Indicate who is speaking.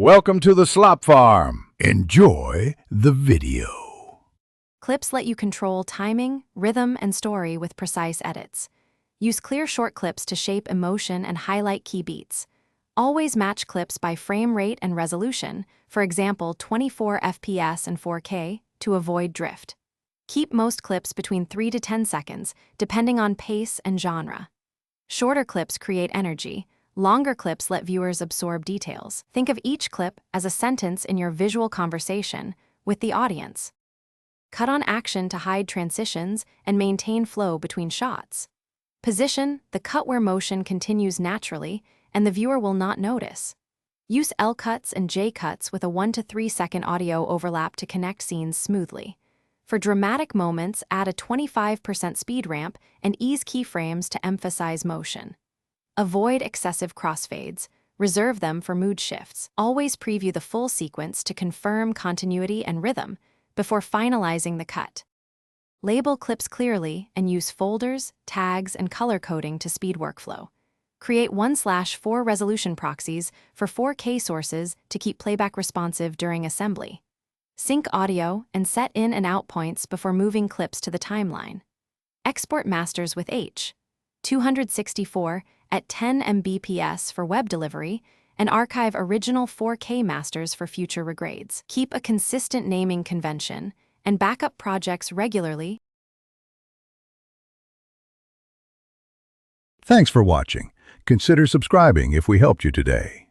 Speaker 1: Welcome to the Slop Farm. Enjoy the video.
Speaker 2: Clips let you control timing, rhythm, and story with precise edits. Use clear short clips to shape emotion and highlight key beats. Always match clips by frame rate and resolution, for example 24 FPS and 4K, to avoid drift. Keep most clips between 3 to 10 seconds, depending on pace and genre. Shorter clips create energy. Longer clips let viewers absorb details. Think of each clip as a sentence in your visual conversation with the audience. Cut on action to hide transitions and maintain flow between shots. Position the cut where motion continues naturally and the viewer will not notice. Use L cuts and J cuts with a 1 to 3 second audio overlap to connect scenes smoothly. For dramatic moments, add a 25% speed ramp and ease keyframes to emphasize motion. Avoid excessive crossfades. Reserve them for mood shifts. Always preview the full sequence to confirm continuity and rhythm before finalizing the cut. Label clips clearly and use folders, tags, and color coding to speed workflow. Create 1/4 resolution proxies for 4K sources to keep playback responsive during assembly. Sync audio and set in and out points before moving clips to the timeline. Export masters with H.264 at 10 Mbps for web delivery, and archive original 4K masters for future regrades. Keep a consistent naming convention and backup projects regularly.
Speaker 1: Thanks for watching. Consider subscribing if we helped you today.